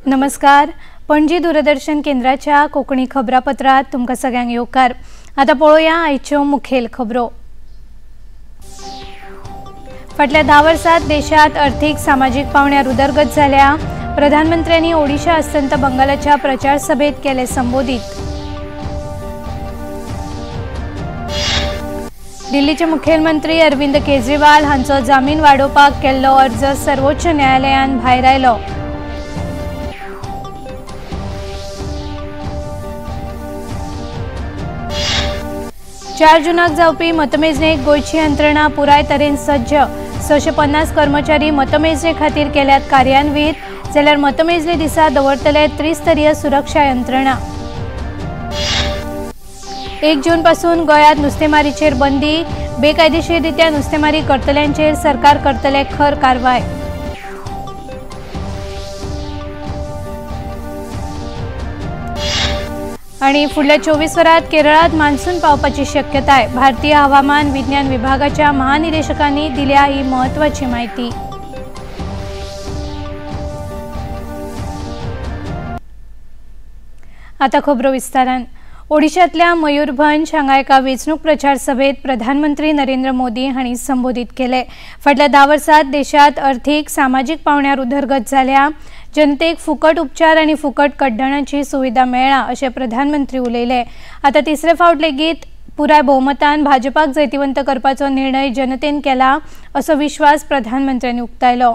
नमस्कार। पणजी दूरदर्शन केंद्राच्या कोकणी खबरापत्रात तुमकां सगळ्यांक येवकार। आता पळोवया आयच्यो मुखेल खबरो। फाटल्या 10 वर्सांत देशात आर्थीक सामाजीक पावण्यार उदरगत जाल्या। प्रधानमंत्र्यांनी ओडिशा अस्तंत बंगालाच्या प्रचार सभेत केले संबोधित। दिल्लीचे मुखेलमंत्री अरविंद केजरीवाल हांचो जामीन वाडोवपाक केल्लो अर्ज सर्वोच्च न्यायालयान भायर आयलो। 4 जूनाक जावपी मतमेजणेक गोयची यंत्रणा पुराय तरेन सज्ज। 650 कर्मचारी मतमेजणे खातीर केल्यात कार्यान्वित, जाल्यार मतमेजणे दिसा दवरतले त्रिस्तरीय सुरक्षा यंत्रणा। 1 जून पासून गोंयांत नुस्तेमारीचेर बंदी। बेकायदेशीररित्या नुस्तेमारी करतल्यांचेर सरकार करतले खर कारवाय। आणि फुडल्या 24 वरांत केरळात मान्सून पावपाची शक्यताय। भारतीय हवामान विज्ञान विभागाच्या महानिदेशकांनी दिल्या ही महत्वाची माहिती। आता खबरो विस्तारान। ओडिशातल्या मयूरभंज हांगा एका वेंचणूक प्रचार सभेत प्रधानमंत्री नरेंद्र मोदी हांणी संबोधित केले। फाटल्या 10 वर्सांत देशात आर्थीक सामाजीक पावण्यार उदरगत जाल्या। जनतेक फुकट उपचार आणि फुकट कड्डणाची सुविधा मेळ्ळा अशें प्रधानमंत्री उलयले। आता तिसरे फावट लेगीत पुराय बहुमतान भाजपाक जैतिवंत करपाचो निर्णय जनतेन केला असो विश्वास प्रधानमंत्र्यांनी उक्तायलो।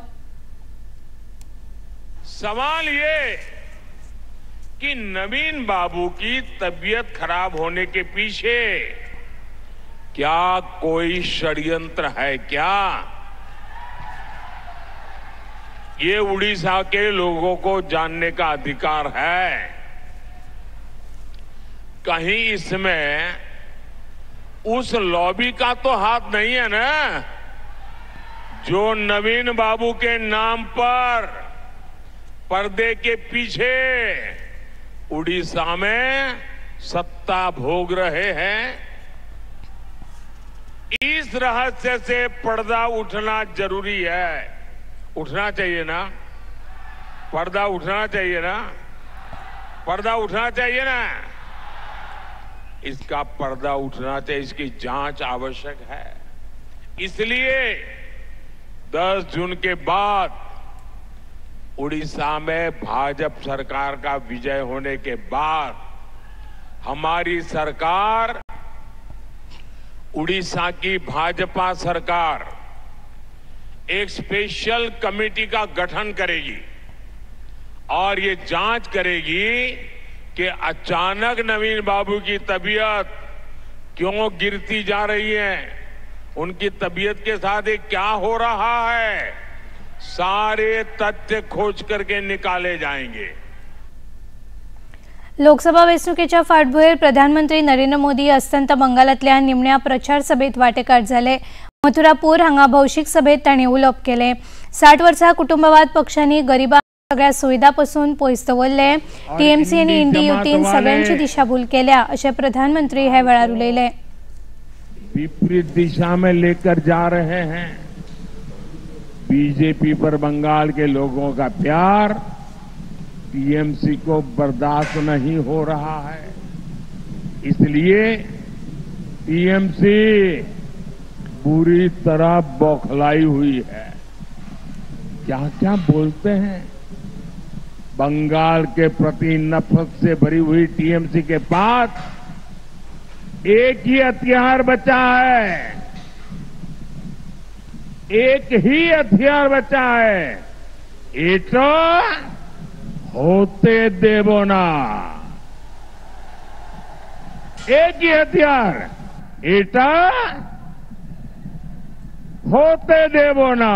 सवाल ये कि नवीन बाबू की तबीयत खराब होने के पीछे क्या कोई षड्यंत्र है क्या? ये उड़ीसा के लोगों को जानने का अधिकार है। कहीं इसमें उस लॉबी का तो हाथ नहीं है ना, जो नवीन बाबू के नाम पर पर्दे के पीछे उड़ीसा में सत्ता भोग रहे हैं। इस रहस्य से पर्दा उठना जरूरी है। उठना चाहिए ना? पर्दा उठना चाहिए ना? पर्दा उठना चाहिए ना? इसका पर्दा उठना चाहिए, इसकी जांच आवश्यक है। इसलिए 10 जून के बाद उड़ीसा में भाजपा सरकार का विजय होने के बाद हमारी सरकार, उड़ीसा की भाजपा सरकार एक स्पेशल कमेटी का गठन करेगी और ये जांच करेगी कि अचानक नवीन बाबू की तबीयत क्यों गिरती जा रही है, उनकी तबीयत के साथ ये क्या हो रहा है, सारे तथ्य खोज करके निकाले जाएंगे। लोकसभा वेंचणुकेच्या फाटभुंयेर प्रधानमंत्री नरेंद्र मोदी अस्तंत बंगालांतल्या निमण्या प्रचार सभेत वांटेकार जाले। मथुरापूर हांगा भौशीक सभेत तांणी उलोवप केले। 60 वर्सां कुटुंबवाद पक्षांनी गरिबांक सगळ्या सुविधा पासून पयस दवरले। टीएमसी आनी इंडी युतीन सगळ्यांची दिशाभूल केल्या अशें प्रधानमंत्री हे वेळार उलयले। विपरीत दिशा में लेकर जा रहे हैं। बीजेपी पर बंगाल के लोगों का प्यार टीएमसी को बर्दाश्त नहीं हो रहा है। इसलिए टीएमसी पूरी तरह बौखलाई हुई है। क्या क्या बोलते हैं। बंगाल के प्रति नफरत से भरी हुई टीएमसी के पास एक ही हथियार बचा है, एक ही हथियार बचा है, ये तो होते देवो ना। एक ही हथियार, एटा होते देवो ना।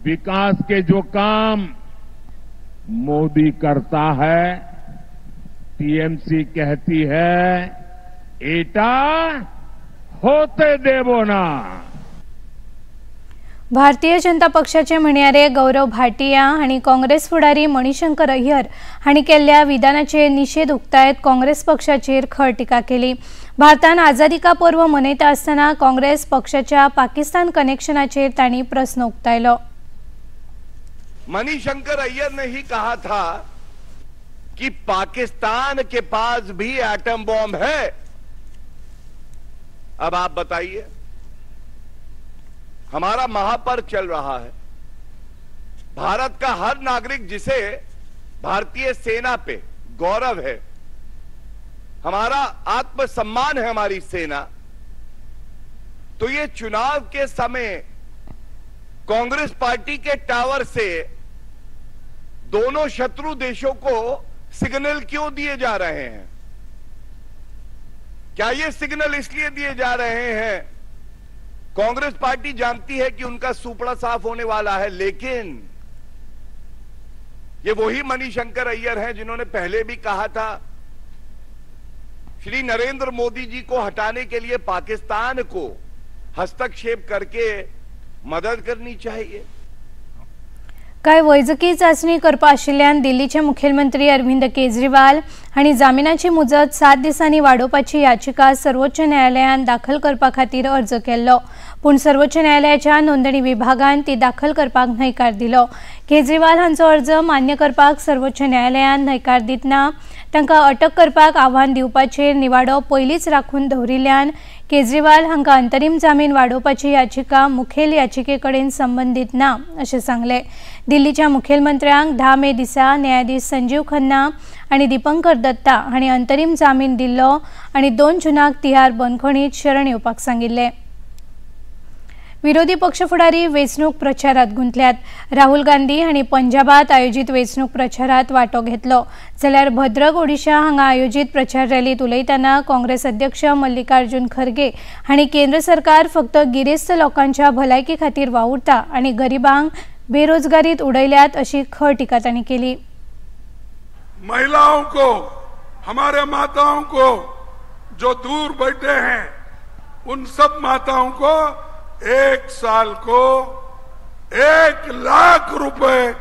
विकास के जो काम मोदी करता है, टीएमसी कहती है एटा होते देवो ना। भारतीय जनता पक्षाचे म्हणयारे गौरव भाटिया हांणी काँग्रेस फुडारी मणिशंकर अय्यर हांणी केल्ल्या विधानाचेर निषेध उक्तायत काँग्रेस पक्षाचेर खर टिका केली। भारतान आझादी का पर्व मनयता आसतना काँग्रेस पक्षाच्या पाकिस्तान कनेक्शनाचेर तांणी प्रस्न उक्तायलो। मणिशंकर अय्यर ने ही कहा था कि पाकिस्तान के पास भी एटम बॉम्ब है। अब आप बताइए, हमारा महापर्व चल रहा है। भारत का हर नागरिक जिसे भारतीय सेना पे गौरव है, हमारा आत्मसम्मान है हमारी सेना, तो ये चुनाव के समय कांग्रेस पार्टी के टावर से दोनों शत्रु देशों को सिग्नल क्यों दिए जा रहे हैं? क्या ये सिग्नल इसलिए दिए जा रहे हैं? कांग्रेस पार्टी जानती है कि उनका सुपड़ा साफ होने वाला है, लेकिन ये वही मणिशंकर अय्यर हैं जिन्होंने पहले भी कहा था श्री नरेंद्र मोदी जी को हटाने के लिए पाकिस्तान को हस्तक्षेप करके मदत करनी चाहिए। काय वैजकी चाचणी करपा आशिल्ल्यान दिल्लीचे मुखेलमंत्री अरविंद केजरीवाल हांणी जामिनाची मुजत 7 दिसांनी वाडोवपाची याचिका सर्वोच्च न्यायालयान दाखल करपा खातीर अर्ज केल्लो, पूण सर्वोच्च न्यायालयाच्या नोंदणी विभागान ती दाखल करपाक न्हयकार दिलो। केजरीवाल हांचो अर्ज मान्य करपाक सर्वोच्च न्यायालयान न्हयकार दितना तांकां अटक करपाक आव्हान दिवपाचेर निवाडो पयलींच राखून दवरिल्ल्यान केजरीवाल हांकां अंतरीम जामीन वाडोवपाची याचिका मुखेल याचिकेकडेन संबंदीत ना अशें सांगलें। दिल्लीच्या मुखेलमंत्र्यांक 10 मे दिसा न्यायाधीश संजीव खन्ना आनी दीपंकर दत्ता हांणी अंतरीम जामीन दिल्लो आनी 2 जूनाक तिहार बंदखणीत शरण येवपाक सांगिल्लें। विरोधी पक्ष फुडारी वेंचणूक प्रचारात गुंतल्यात। राहुल गांधी हांणी पंजाबात आयोजित वेंचणूक प्रचारात वांटो घेतलो, जाल्यार भद्रक ओडिशा हांगा आयोजित प्रचार रॅलीत उलयतना काँग्रेस अध्यक्ष मल्लिकार्जुन खरगे हांणी केंद्र सरकार फक्त गिरेस्त लोकांच्या भलायकी खातीर वावुरता आनी गरिबांक बेरोजगारीत उडयल्यात अशी खर टिका तांणी केली। महिलाओं को, हमारे माताओं को जो दूर बैठे हैं, उन सब माताओं को 1 साल को 1 लाख रुपए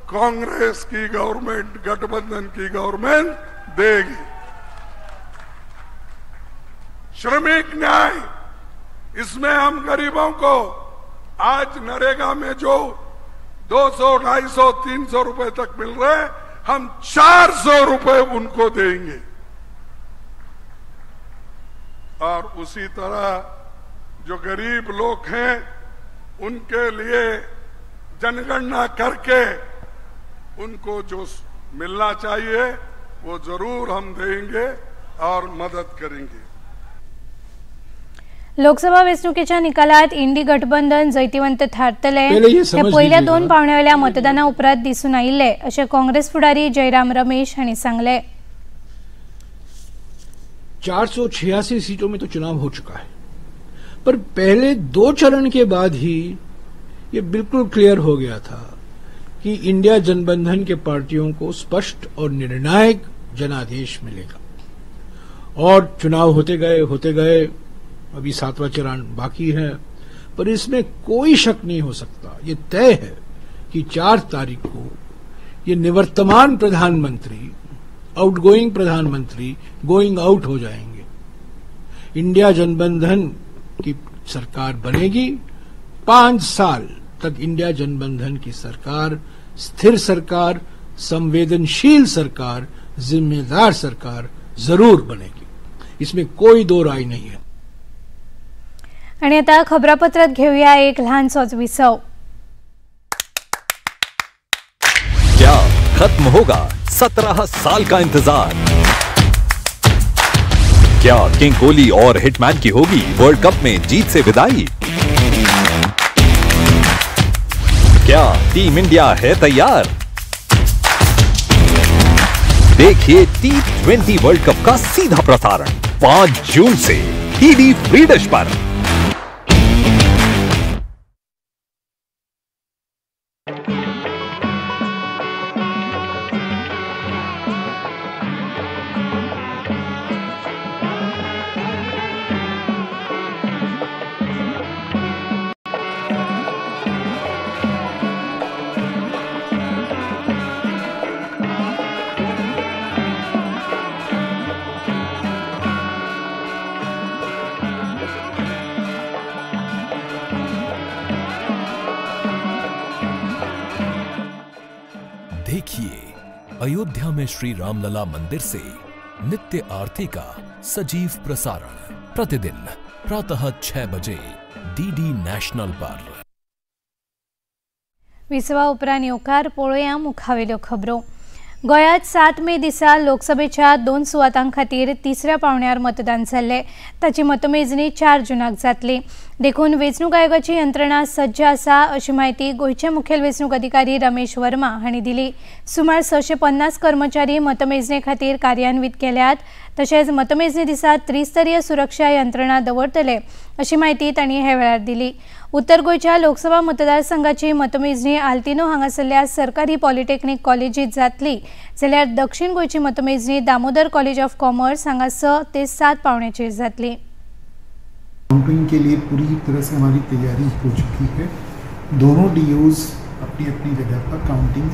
कांग्रेस की गवर्नमेंट, गठबंधन की गवर्नमेंट देगी। श्रमिक न्याय, इसमें हम गरीबों को आज नरेगा में जो 200, 250, 300 रुपए तक मिल रहे, हम 400 रुपए उनको देंगे। और उसी तरह जो गरीब लोग हैं उनके लिए जनगणना करके उनको जो मिलना चाहिए वो जरूर हम देंगे और मदद करेंगे। लोकसभा वेंचणुकेच्या निकालात इंडी गठबंधन जैतिवंत थारतले हे पहिल्या 2 पावण्यावेल्या मतदाना उपरांत दिसून आयिल्ले अशें काँग्रेस फुडारी जयराम रमेश हांणी सांगले। 486 सीटों में तो चुनाव हो चुका है, पर पहले 2 चरण के बाद ही ये बिल्कुल क्लियर हो गया था कि इंडिया जनबंधन के पार्टियों को स्पष्ट और निर्णायक जनादेश मिलेगा। और चुनाव होते गए, अभी 7वां चरण बाकी है, पर इसमें कोई शक नहीं हो सकता, ये तय है कि 4 तारीख को ये निवर्तमान प्रधानमंत्री, आउटगोइंग प्रधानमंत्री गोइंग आउट हो जाएंगे। इंडिया जनबंधन की सरकार बनेगी। 5 साल तक इंडिया जनबंधन की सरकार स्थिर सरकार, संवेदनशील सरकार, जिम्मेदार सरकार जरूर बनेगी, इसमें कोई दो राय नहीं है। आणि आता खबरापत्रात घेऊया एक लहानसोच विसव। क्या खत्म होगा 17 साल का इंतजार? क्या किंग कोहली और हिटमैन की होगी वर्ल्ड कप में जीत से विदाई? क्या टीम इंडिया है तैयार? देखिए T20 वर्ल्ड कप का सीधा प्रसारण 5 जून से टीवी फ्री डिश पर। देखिए अयोध्या में श्री रामलला मंदिर से नित्य आरती का सजीव प्रसारण प्रतिदिन प्रातः 6 बजे डीडी नॅशनल पर। विसवा उपरांत येवकार पळोवया मुखावेल्यो खबरो। गोंयांत 7 मे दिसा लोकसभेच्या 2 सुवातां खातीर तिसऱ्या पावण्यार मतदान जाल्ले। ताची मतमेजणी 4 जूनाक जातली। देखून वेंचणूक आयोगाची यंत्रणा सज्ज आसा अशी माहिती गोंयचे मुखेल वेंचणूक अधिकारी रमेश वर्मा हांणी दिली। सुमार 650 कर्मचारी मतमेजणे खातीर कार्यान्वीत केल्यात। तशेंच मतमेजणी दिसा त्रिस्तरीय सुरक्षा यंत्रणा दवरतले अशी माहिती तांणी हे वेळार दिली। उत्तर गोंयच्या लोकसभा मतदारसंघाची मतमेजणी आल्तिनो हांगासरल्या सरकारी पॉलिटेक्निक कॉलेजीत जातली, जाल्यार दक्षिण गोंयची मतमेजणी दामोदर कॉलेज ऑफ कॉमर्स हांगा 6 ते 7 पावण्याचेर जातली। काउंटिंग के लिए पूरी तरह से हमारी तैयारी हो चुकी है। दोनों डीओज अपनी अपनी जगह पर काउंटिंग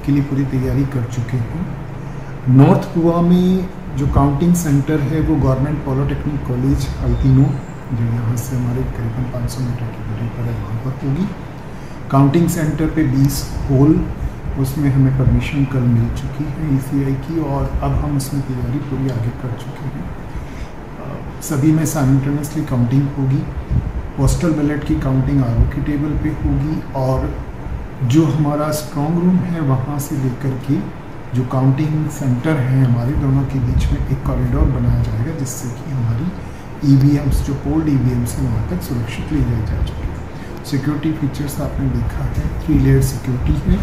के लिए पूरी तैयारी कर चुके हैं। नॉर्थ गोवा में जो काउंटिंग सेंटर है वो गवर्नमेंट पॉलिटेक्निक कॉलेज अल्तिनो, जो यहाँ से हमारे करीबन 500 मीटर की दूरी पर है, वहाँ पर होगी। काउंटिंग सेंटर पे 20 होल, उसमें हमें परमिशन कल मिल चुकी है ECI की, और अब हम उसमें तैयारी पूरी आगे कर चुके हैं। सभी में साइमल्टेनियसली काउंटिंग होगी। पोस्टल बैलेट की काउंटिंग RO की टेबल पे होगी, और जो हमारा स्ट्रॉन्ग रूम है वहाँ से लेकर के जो काउंटिंग सेंटर है हमारे दोनों के बीच में एक कॉरिडोर बनाया जाएगा, जिससे कि हमारी EVMs जो पोल्ड EVMs हैं वहाँ तक सुरक्षित ले जाए जा सके। सिक्योरिटी फीचर्स आपने देखा है, 3 लेयर सिक्योरिटी है,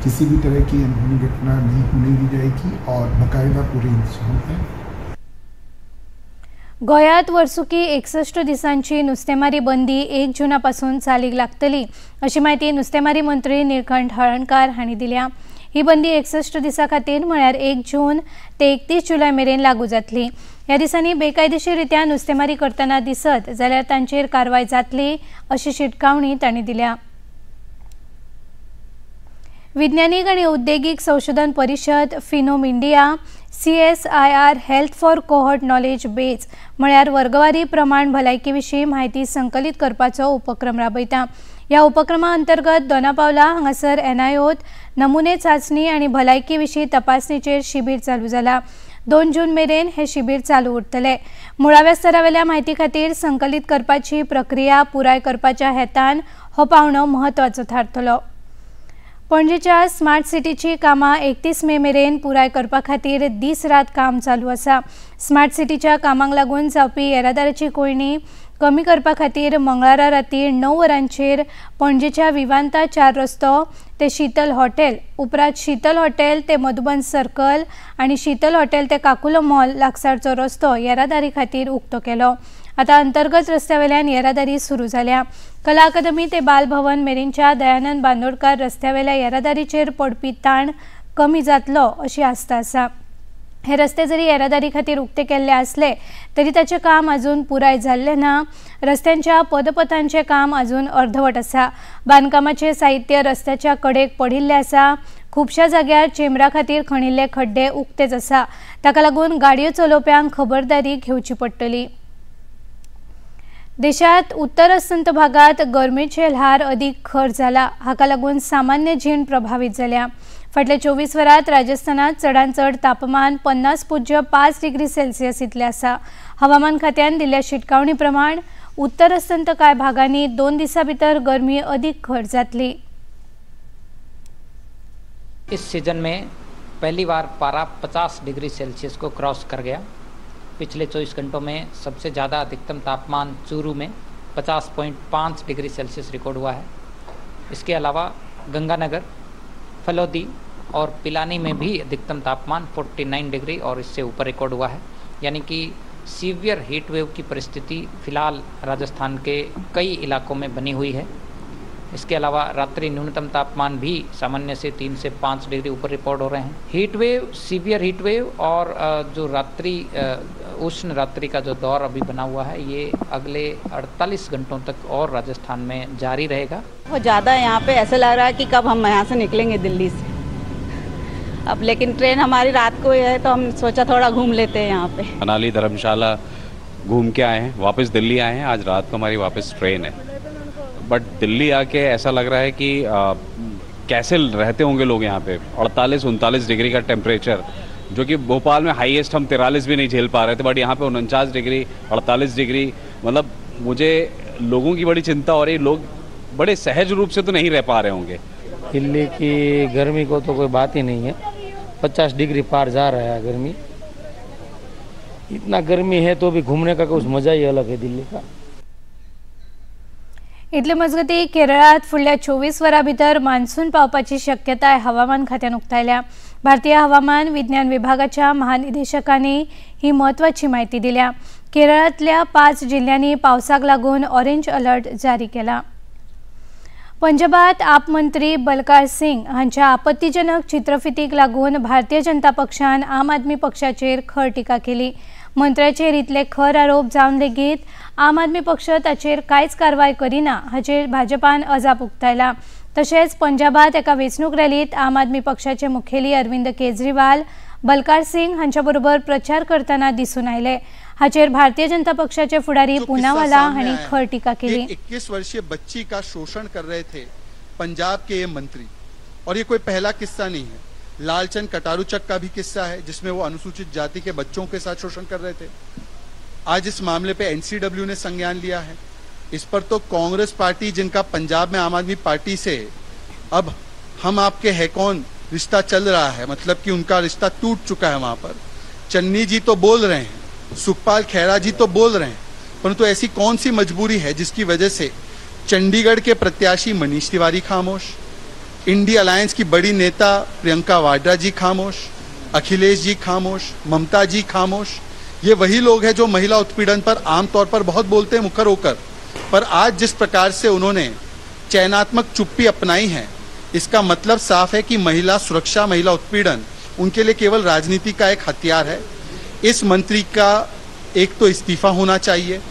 किसी भी तरह की अनहोनी घटना नहीं होने दी जाएगी, और बाकायदा पूरे इंतजाम है। गोंयांत वर्सुकी 61 दिसांची नुस्तेमारी बंदी 1 जूनापासून चालीक लागतली अशी माहिती नुस्तेमारी मंत्री निळकंठ हळर्णकार हांणी दिल्या। ही बंदी 61 दिसां खातीर म्हळ्यार 1 जून ते 31 जुलय मेरेन लागू जातली। ह्या दिसांनी बेकायदेशीररित्या नुस्तेमारी करतना दिसत जाल्यार तांचेर कारवाय जातली अशी शिटकावणी तांणी दिल्या। विज्ञानीक आनी औद्योगिक संशोधन परिशद phenome India CSIR health for cohort knowledge base म्हळ्यार वर्गवारी प्रमाण भलायकी विशीं म्हायती संकलीत करपाचो उपक्रम राबयता। ह्या उपक्रमा अंतर्गत दोनापावला हांगासर NIOत नमुने चांचणी आनी भलायकी विशीं तपासणीचेर शिबीर चालू जाला। 2 जून मेरेन हे शिबीर चालू उरतले। मुळाव्या स्तरावेल्या म्हायती खातीर संकलीत करपाची प्रक्रिया पुराय करपाच्या हेतान हो पावणो म्हत्वाचो थारतलो। पणजेच्या स्मार्ट सिटीची कामां 31 मे मेरेन पुराय करपा खातीर दीस रात काम चालू आसा। स्मार्ट सिटीच्या कामांक लागून जावपी येरादारीची कोयणी कमी करपा खातीर मंगळारा राती 9 वरांचेर पणजेच्या विवांता 4 रस्तो ते शीतल हॉटेल, उपरांत शीतल हॉटेल ते मधुबन सर्कल आनी शीतल हॉटेल ते काकुलो मॉल लागसारचो रस्तो येरादारी खातीर उक्तो केलो। आता अंतर्गत रस्त्यावेल्यान येरादारी सुरू जाल्या। कला अकादमी ते बालभवन मेरेनच्या दयानंद बांदोडकार रस्त्यावेल्या येरादारीचेर पडपी ताण कमी जातलो अशी आस्त आसा। हे रस्ते जरी येरादारी खातीर उक्ते केल्ले आसले तरी ताचें काम अजून पुराय जाल्लें ना। रस्त्यांच्या पदपथांचें काम अजून अर्धवट आसा। बांदकामाचें साहित्य रस्त्याच्या कडेक पडिल्लें आसा। खुबश्या जाग्यार चेंबरा खातीर खणिल्ले खड्डे उक्तेच आसा। ताका लागून गाडयो चलोवप्यांक खबरदारी घेवची पडटली। देशात उत्तर अस्तंत भागात गरमेचे ल्हार अदीक खर जाला। हाका लागून सामान्य जीण प्रभावित जाल्या। फाटल्या 24 वरांत राजस्थानात चडांत चड तापमान 50.5 डिग्री सेल्सियस इतले आसा। हवामान खात्यान दिल्ल्या शिटकावणी प्रमाण उत्तर अस्तंत कांय भागांनी 2 दिसां भितर गर्मी अदीक खर जातली। इस सीजन में पहली बार पारा 50 डिग्री सेल्सियस को क्रॉस कर गया। पिछले 24 घंटों में सबसे ज़्यादा अधिकतम तापमान चूरू में 50.5 डिग्री सेल्सियस रिकॉर्ड हुआ है। इसके अलावा गंगानगर, फलोदी और पिलानी में भी अधिकतम तापमान 49 डिग्री और इससे ऊपर रिकॉर्ड हुआ है। यानी कि सीवियर हीट वेव की परिस्थिति फिलहाल राजस्थान के कई इलाकों में बनी हुई है। इसके अलावा रात्रि न्यूनतम तापमान भी सामान्य से 3 से 5 डिग्री ऊपर रिकॉर्ड हो रहे हैं। Heat wave, severe heat wave और जो रात्रि उष्ण रात्रि का जो दौर अभी बना हुआ है ये अगले 48 घंटों तक और राजस्थान में जारी रहेगा। बहुत ज़्यादा यहाँ पे ऐसा लग रहा है कि कब हम यहाँ से निकलेंगे दिल्ली से। अब लेकिन ट्रेन हमारी रात को है तो हम सोचा थोड़ा घूम लेते हैं यहाँ पे। मनाली धर्मशाला घूम के आए हैं, वापस दिल्ली आए हैं। आज रात को हमारी वापस ट्रेन है। बट दिल्ली आके ऐसा लग रहा है कि कैसे रहते होंगे लोग यहाँ पे। 48-39 डिग्री का टेम्परेचर, जो कि भोपाल में हाईएस्ट हम 43 भी नहीं झेल पा रहे थे, बट यहाँ पे 49 डिग्री, 48 डिग्री, मतलब मुझे लोगों की बड़ी चिंता हो रही। लोग बड़े सहज रूप से तो नहीं रह पा रहे होंगे। दिल्ली की गर्मी को तो कोई बात ही नहीं है, 50 डिग्री पार जा रहा है गर्मी। इतना गर्मी है तो भी घूमने का कुछ मजा ही अलग है दिल्ली का। इतले मजगती केरळात फुडल्या 24 वरां भितर मान्सून पावपाची शक्यताय हवामान खात्यान उक्तायल्या। भारतीय हवामान विज्ञान विभागाच्या महानिदेशकांनी ही महत्वाची माहिती दिल्या। केरळातल्या 5 जिल्ह्यांनी पावसाक लागून ऑरेंज अलर्ट जारी केला। पंजाबात आप मंत्री बलकार सिंग हांच्या आपत्तीजनक चित्रफितीक लागून भारतीय जनता पक्षान आम आदमी पक्षाचेर खर टिका केली। मंत्र्याचेर इतले खर आरोप जावन लेगीत आम आदमी पक्ष ताचेर कांयच कारवाय करिना हाचेर भाजपान अजाप उक्तायला। तशेंच पंजाबात एका वेंचणूक रॅलीत आम आदमी पक्षाचे मुखेली अरविंद केजरीवाल बलकार सिंग हांच्या बरोबर प्रचार करताना दिसून आयले। हाचेर भारतीय जनता पक्षाचे फुडारी पूनावाला हांणी खर टिका केली। 21 वर्षीय बच्ची का शोषण कर रहे थे पंजाब के ये मंत्री, और ये कोई पहला किस्सा नहीं है। लालचंद कटारूचक का भी किस्सा है जिसमें वो अनुसूचित जाति के बच्चों के साथ शोषण कर रहे थे। आज इस मामले पे एनसीडब्ल्यू ने संज्ञान लिया है। इस पर तो कांग्रेस पार्टी, जिनका पंजाब में आम आदमी पार्टी से अब हम आपके है कौन रिश्ता चल रहा है, मतलब कि उनका रिश्ता टूट चुका है। वहां पर चन्नी जी तो बोल रहे हैं, सुखपाल खैरा जी तो बोल रहे हैं, परंतु ऐसी कौन सी मजबूरी है जिसकी वजह से चंडीगढ़ के प्रत्याशी मनीष तिवारी खामोश, इंडिया अलायंस की बड़ी नेता प्रियंका वाड्रा जी खामोश, अखिलेश जी खामोश, ममता जी खामोश। ये वही लोग हैं जो महिला उत्पीड़न पर आमतौर पर बहुत बोलते हैं मुखर होकर, पर आज जिस प्रकार से उन्होंने चयनात्मक चुप्पी अपनाई है, इसका मतलब साफ है कि महिला सुरक्षा, महिला उत्पीड़न उनके लिए केवल राजनीति का एक हथियार है। इस मंत्री का एक तो इस्तीफा होना चाहिए।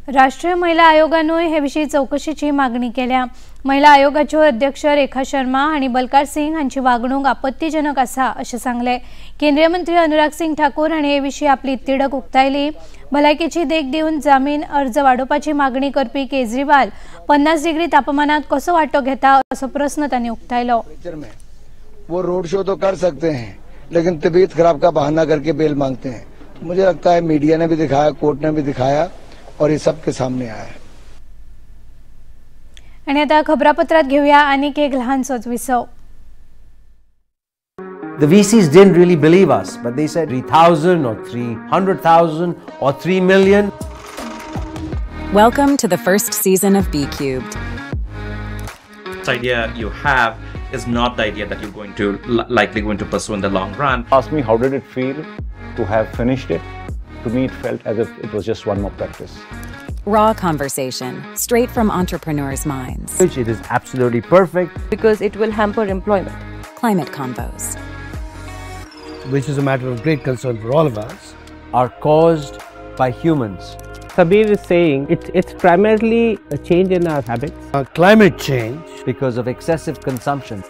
राष्ट्रीय महिला आयोगानूय हे विशीं चौकशीची मागणी केल्या। महिला आयोगाच्यो अध्यक्ष रेखा शर्मा हांणी बलकार सिंग हांची वागणूक आपत्तीजनक आसा अशें सांगले। केंद्रीय मंत्री अनुराग सिंग ठाकूर हांणी हे विशीं आपली तिडक उक्तायली। भलायकेची देख दिवन जामीन अर्ज वाडोवपाची मागणी करपी केजरीवाल 50 डिग्री तापमानात कसो वांटो घेता असो प्रस्न तांणी उक्तायलो। वो रोड शो तो कर सकते हैं, लेकिन तबीयत खराब का बहाना करके बेल मांगते हैं। मुझे लगता है मीडिया ने भी दिखाया, कोर्ट ने भी दिखाया, और ये सबके सामने आया है। आणि आता खबरापत्रात घेऊया आनीक एक लहानसोच विसव। The VCs didn't really believe us, but they said 3,000 or 300,000 or 3 million. Welcome to the first season of B Cubed. This idea you have is not the idea that you're going to likely going to pursue in the long run. Ask me how did it feel to have finished it? To me, it felt as if it was just one more practice. Raw conversation, straight from entrepreneurs' minds. It is absolutely perfect because it will hamper employment. Climate Convos, which is a matter of great concern for all of us, are caused by humans. Sabir is saying it's primarily a change in our habits. Climate change because of excessive consumption.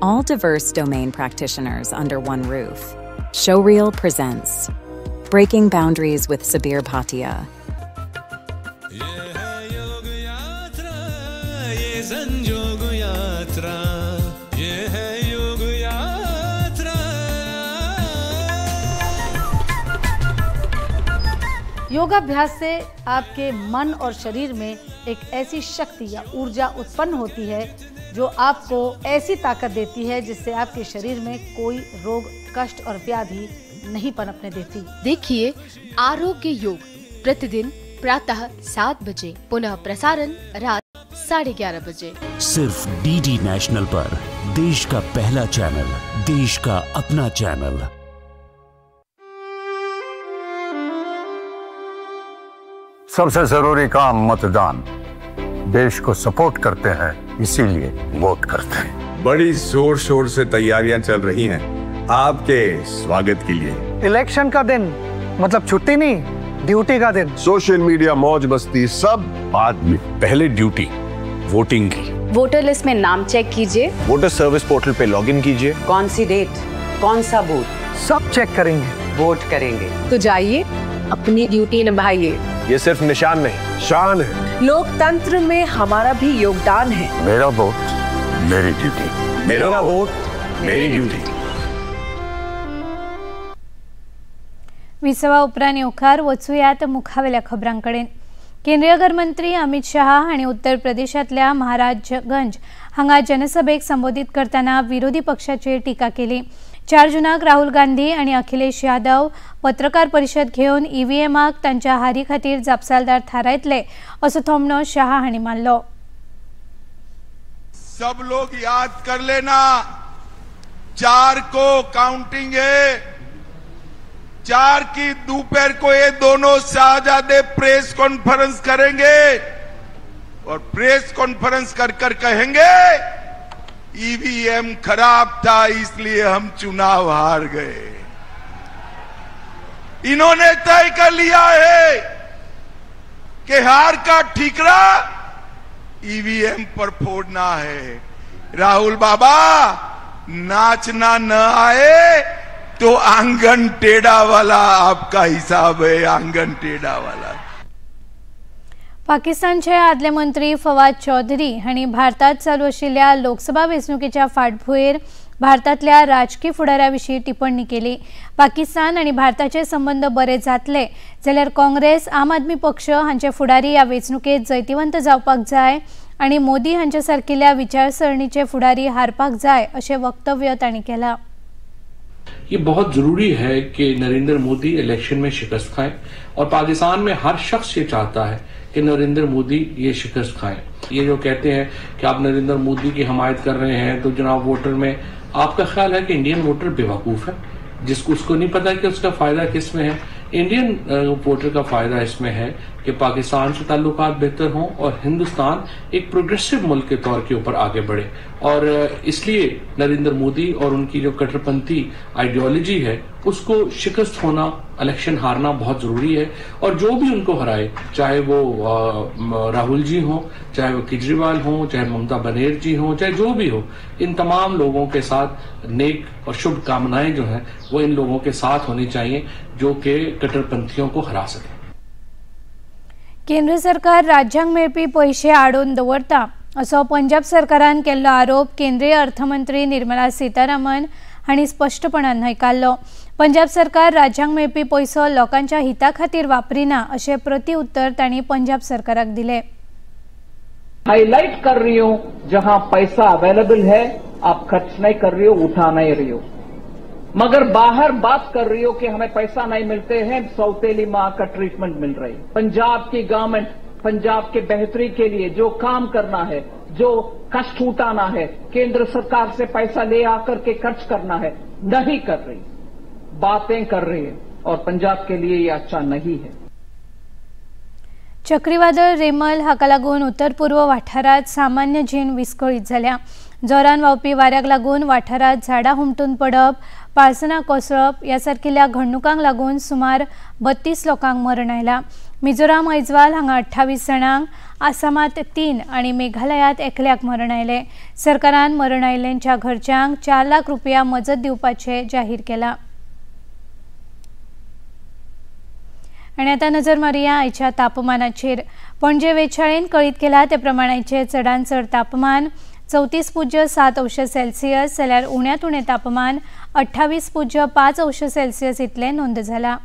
All diverse domain practitioners under one roof. Showreel presents Breaking Boundaries with Sabir Bhatia. योगाभ्यास से आपके मन और शरीर में एक ऐसी शक्ति या ऊर्जा उत्पन्न होती है जो आपको ऐसी ताकत देती है जिससे आपके शरीर में कोई रोग, कष्ट और व्याधि नहीं पनपने देती। देखिए आरोग्य योग प्रतिदिन प्रातः 7 बजे, पुनः प्रसारण रात 11:30 बजे, सिर्फ डीडी नेशनल पर। देश का पहला चैनल, देश का अपना चैनल। सबसे जरूरी काम मतदान। देश को सपोर्ट करते हैं, इसीलिए वोट करते हैं। बड़ी जोर शोर से तैयारियां चल रही हैं आपके स्वागत के लिए। इलेक्शन का दिन मतलब छुट्टी नहीं, ड्यूटी का दिन। सोशल मीडिया, मौज मस्ती सब बाद में, पहले ड्यूटी वोटिंग की। वोटर लिस्ट में नाम चेक कीजिए, वोटर सर्विस पोर्टल पे लॉगिन कीजिए। कौन सी डेट, कौन सा बूथ, सब चेक करेंगे, वोट करेंगे। तो जाइए अपनी ड्यूटी निभाइए। ये सिर्फ निशान नहीं, शान है। लोकतंत्र में हमारा भी योगदान है। मेरा वोट मेरी ड्यूटी, मेरा वोट मेरी ड्यूटी। 20 उपरांत येवकार वचूयात मुखावेल्या खबरांकडे। केंद्रीय गृहमंत्री अमित शाह हांणी उत्तर प्रदेशातल्या महाराजगंज हांगा जनसभेक संबोधित करताना विरोधी पक्षाचेर टिका केली। 4 जूनाक राहुल गांधी आणि अखिलेश यादव पत्रकार परिषद घेवन ईव्हीएमाक तांच्या हारी खातीर जापसालदार थारायतले असो थोमणो शाह हांणी मारलो। सब लोग याद कर लेना, 4 को काउंटिंग है, 4 की दोपहर को ये दोनों शाहजादे प्रेस कॉन्फ्रेंस करेंगे और प्रेस कॉन्फ्रेंस कर कर कहेंगे ईवीएम खराब था इसलिए हम चुनाव हार गए। इन्होंने तय कर लिया है कि हार का ठीकरा ईवीएम पर फोड़ना है। राहुल बाबा, नाचना न आए तो आंगन टेढ़ा वाला आपका हिसाब है, आंगन टेढ़ा वाला। पाकिस्तानचे आदले मंत्री फवाद चौधरी हांणी भारतात चालू आशिल्ल्या लोकसभा वेंचणुकेच्या फाटभुंयेर भारतातल्या राजकीय फुडाऱ्याविशीं टिप्पणी केली। पाकिस्तान आनी भारताचे संबंध बरे जातले जाल्यार काँग्रेस, आम आदमी पक्ष हांचे फुडारी ह्या वेंचणुकेत जैतिवंत जावपाक जाय आनी मोदी हांच्या सारकिल्या विचारसरणीचे फुडारी हारपाक जाय अशें वक्तव्य तांणी केलां। ये बहुत जरूरी है कि नरेंद्र मोदी इलेक्शन में शिकस्त खाएं और पाकिस्तान में हर शख्स ये चाहता है कि नरेंद्र मोदी ये शिकस्त खाएं। ये जो कहते हैं कि आप नरेंद्र मोदी की हमायत कर रहे हैं तो जनाब वोटर में आपका ख्याल है कि इंडियन वोटर बेवकूफ़ है जिसको उसको नहीं पता कि उसका फायदा किस में है। इंडियन वोटर का फायदा इसमें है कि पाकिस्तान से ताल्लुकात बेहतर हों और हिंदुस्तान एक प्रोग्रेसिव मुल्क के तौर के ऊपर आगे बढ़े और इसलिए नरेंद्र मोदी और उनकी जो कट्टरपंथी आइडियोलॉजी है उसको शिकस्त होना, इलेक्शन हारना बहुत जरूरी है। और जो भी उनको हराए, चाहे वो राहुल जी हों, चाहे वो केजरीवाल हों, चाहे ममता बनर्जी हों, चाहे जो भी हो, इन तमाम लोगों के साथ नेक और शुभ कामनाएं जो हैं वो इन लोगों के साथ होनी चाहिए जो कि कट्टरपंथियों को हरा सके। केंद्र सरकार राज्यांक मेळपी पैसे आडोवन दवरता असो पंजाब सरकारान केल्लो आरोप केंद्रीय अर्थमंत्री निर्मला सीतारामन हांणी स्पष्टपणान न्हयकारलो। पंजाब सरकार राज्यांक मेळपी पैसो लोकांच्या हिता खातीर वापरिना अशें प्रत्युत्तर तांणी पंजाब सरकाराक दिलें। हाईलाइट कर रही हूं जहां पैसा अवेलेबल है आप खर्च नहीं कर रही हो, उठा नहीं रही हो, मगर बाहर बात कर रही हो कि हमें पैसा नहीं मिलते हैं, सौतेली मां का ट्रीटमेंट मिल रही। पंजाब की गवर्नमेंट पंजाब के बेहतरी के लिए जो काम करना है, जो कष्ट उठाना है, केंद्र सरकार से पैसा ले आकर के खर्च करना है, नहीं कर रही, बातें कर रही है और पंजाब के लिए ये अच्छा नहीं है। चक्रीवादळ रेमल हाका लागून उत्तर पूर्व वाठारात सामान्य जीण विस्कळीत जाल्या। जोरान व्हांवपी वाऱ्याक लागून वाठारात झाडां हुमटून पडप, पाळसणां कोसळप ह्या सारकिल्या घडणुकांक लागून सुमार 32 लोकांक मरण आयलां। मिझोराम ऐजवाल हांगा 28 जाणांक, आसामात 3 आनी मेघालयात एकल्याक मरण आयले। सरकारान मरण आयिल्ल्यांच्या घरच्यांक 4 लाख रुपया मजत दिवपाचें जाहीर केलां। आनी आतां नजर मारया आयच्या तापमानाचेर। पणजे वेधशाळेन कळीत केला ते प्रमाण आयचे चडांत चड तापमान 34.7°C जाल्यार उण्यांत उणें तापमान 28.5°C इतलें नोंद जालां।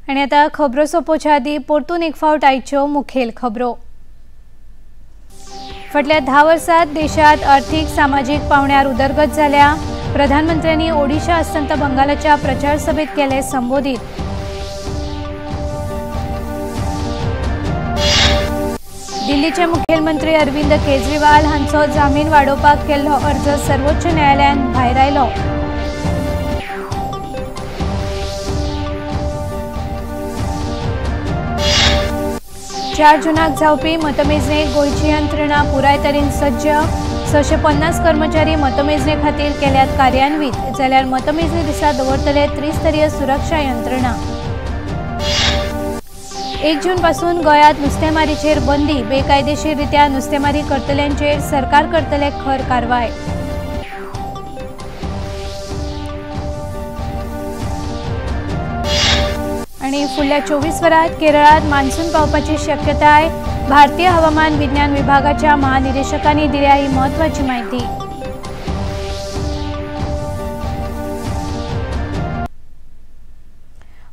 आनी आतां खबरो सोंपोवचे आदीं परतून एक फावट आयच्यो मुखेल खबरो। फाटल्या 10 वर्सांत देशांत अर्थीक सामाजीक पावंड्यार उदरगत जाल्या। प्रधानमंत्र्यांनी ओडिशा अस्तंत बंगालाच्या प्रचार सभेत केले संबोधीत। दिल्लीचे मुखेलमंत्री अरविंद केजरीवाल हांचो जामीन वाडोवपाक केल्लो अर्ज सर्वोच्च न्यायालयान भायर आयलो। चार जूनाक जावपी मतमेजणेक गोंयची यंत्रणा पुराय तरेन सज्ज। 650 कर्मचारी मतमेजणे खातीर केल्यात कार्यान्वीत जाल्यार मतमेजणी दिसा दवरतले त्रिस्तरीय सुरक्षा यंत्रणा। 1 जून पासून गोंयांत नुस्तेमारीचेर बंदी। बेकायदेशीररित्या नुस्तेमारी करतल्यांचेर सरकार करतले खर कारवाय। आणि फुडल्या 24 वरात केरळात मान्सून पावपाची शक्यता आहे। भारतीय हवामान विज्ञान विभागाच्या महानिदेशकांनी दिल्या ही महत्त्वाची माहिती।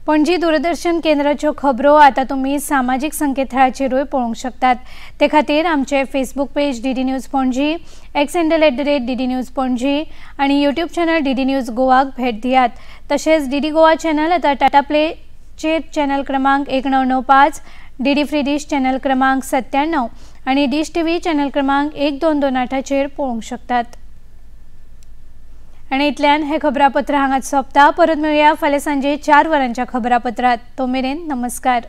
पणजी दूरदर्शन केंद्राच्यो खबरो आता तुम्ही सामाजिक संकेतथळाचेरूय पळोवंक शकतात। ते खातीर आमचे Facebook page DD news Panaji, x handle @DD news Panaji आणि यूट्यूब चॅनल डीडी न्यूज गोवाक भेट दियात। तशेंच डीडी गोवा चॅनल आता टाटा प्लेचेर चॅनल क्रमांक 1995, डीडी फ्री डिश चॅनल क्रमांक 97 आणि डिश टीव्ही चॅनल क्रमांक 1228चेर पळोवंक शकतात। आणि इतल्यान हे खबरापत्र हांगाच सोंपता। परत मेळुया फाल्यां सांजे 4 वरांच्या खबरापत्रांत। तो मेरेन नमस्कार।